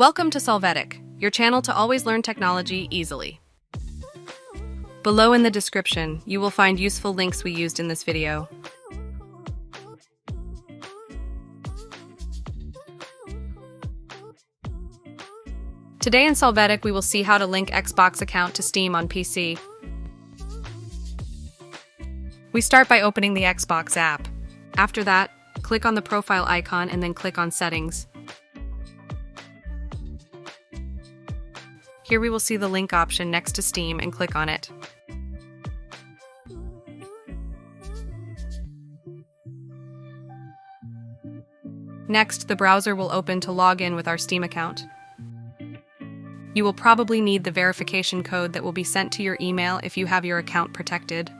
Welcome to Solvetic, your channel to always learn technology easily. Below in the description, you will find useful links we used in this video. Today in Solvetic, we will see how to link Xbox account to Steam on PC. We start by opening the Xbox app. After that, click on the profile icon and then click on Settings. Here we will see the link option next to Steam and click on it. Next, the browser will open to log in with our Steam account. You will probably need the verification code that will be sent to your email if you have your account protected.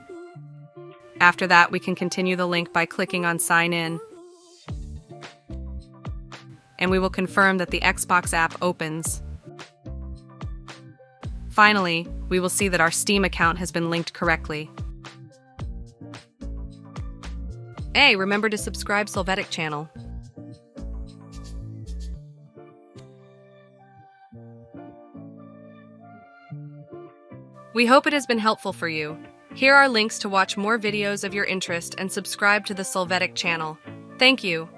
After that, we can continue the link by clicking on Sign In. And we will confirm that the Xbox app opens. Finally, we will see that our Steam account has been linked correctly. Hey, remember to subscribe Solvetic channel. We hope it has been helpful for you. Here are links to watch more videos of your interest and subscribe to the Solvetic channel. Thank you.